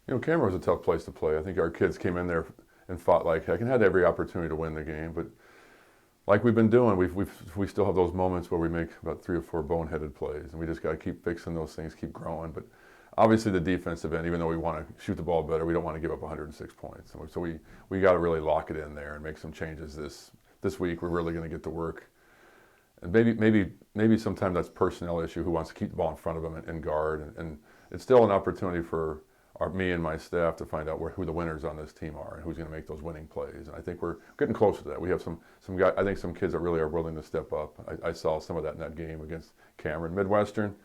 Cameron was a tough place to play. I think our kids came in there and fought like heck and had every opportunity to win the game. But like we've been doing, we still have those moments where we make about 3 or 4 boneheaded plays, and we just got to keep fixing those things, keep growing. But obviously, the defensive end, even though we want to shoot the ball better, we don't want to give up 106 points. So we got to really lock it in there and make some changes this week. We're really going to get to work. And maybe sometimes that's a personnel issue. Who wants to keep the ball in front of them and guard? And it's still an opportunity for me and my staff to find out who the winners on this team are and who's going to make those winning plays. And I think we're getting closer to that. We have some guys. I think some kids that really are willing to step up. I saw some of that in that game against Cameron Midwestern.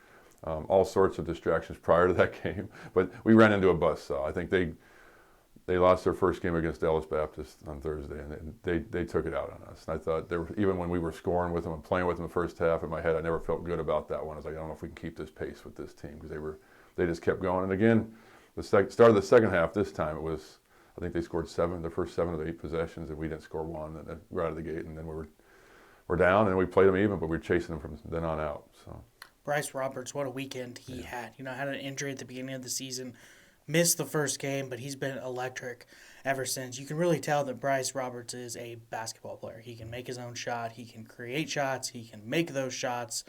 All sorts of distractions prior to that game, but we ran into a buzzsaw. I think they lost their first game against Dallas Baptist on Thursday, and they took it out on us. And I thought even when we were scoring with them and playing with them the first half, in my head I never felt good about that one. I was like, I don't know if we can keep this pace with this team, because they just kept going. And again, the start of the second half this time, it was, I think they scored the first 7 of the 8 possessions, and we didn't score one right out of the gate. And then we're down, and we played them even, but we were chasing them from then on out. So. Bryce Roberts, what a weekend he had. Had an injury at the beginning of the season, missed the first game, but he's been electric ever since. You can really tell that Bryce Roberts is a basketball player. He can make his own shot. He can create shots. He can make those shots.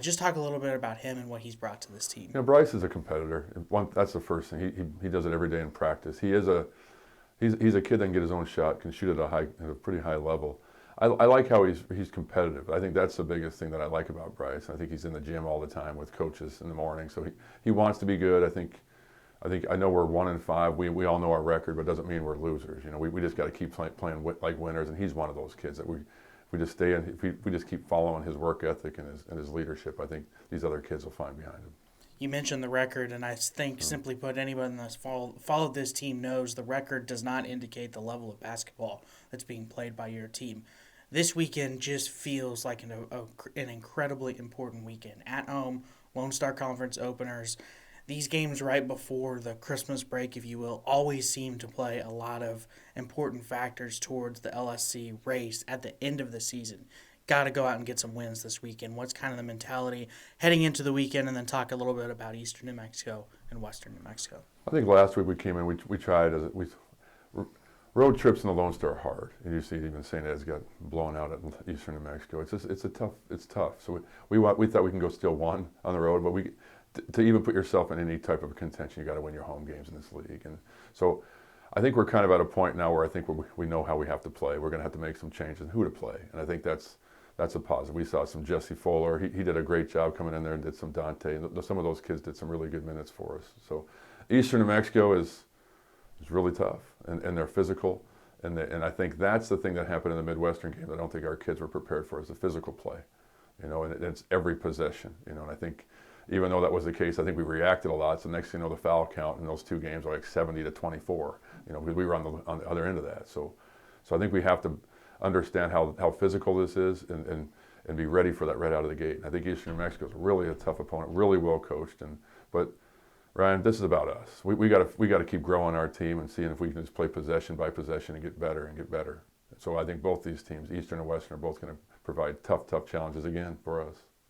Just talk a little bit about him and what he's brought to this team. Bryce is a competitor. That's the first thing. He does it every day in practice. He's a kid that can get his own shot, can shoot at a pretty high level. I like how he's competitive. I think that's the biggest thing that I like about Bryce. I think he's in the gym all the time with coaches in the morning, so he wants to be good. I know we're 1-5. We all know our record, but it doesn't mean we're losers. We just got to keep playing like winners, and he's one of those kids that we just stay in. If we just keep following his work ethic and his leadership, I think these other kids will find behind him. You mentioned the record, and I think, simply put, anyone that's followed this team knows the record does not indicate the level of basketball that's being played by your team. This weekend just feels like an incredibly important weekend. At home, Lone Star Conference openers. These games right before the Christmas break, if you will, always seem to play a lot of important factors towards the LSC race at the end of the season. Got to go out and get some wins this weekend. What's kind of the mentality heading into the weekend, and then talk a little bit about Eastern New Mexico and Western New Mexico. I think last week we came in, we tried, road trips in the Lone Star are hard. And you see even St. Ed's got blown out at Eastern New Mexico. It's tough. So we thought we can go still one on the road, but to even put yourself in any type of contention, you got to win your home games in this league. And so I think we're kind of at a point now where I think we know how we have to play. We're going to have to make some changes in who to play, and I think that's a positive. We saw some Jesse Fuller. He did a great job coming in there and did some Dante. And some of those kids did some really good minutes for us. So Eastern New Mexico is really tough, and they're physical. And I think that's the thing that happened in the Midwestern game that I don't think our kids were prepared for, is the physical play. And it's every possession. And I think even though that was the case, I think we reacted a lot. So next thing you know, the foul count in those 2 games were like 70-24. Because we were on the other end of that. So I think we have to understand how physical this is and be ready for that right out of the gate. And I think Eastern New Mexico is really a tough opponent, really well coached. But Ryan, this is about us. We got to keep growing our team and seeing if we can just play possession by possession and get better and get better. So I think both these teams, Eastern and Western, are both going to provide tough challenges again for us.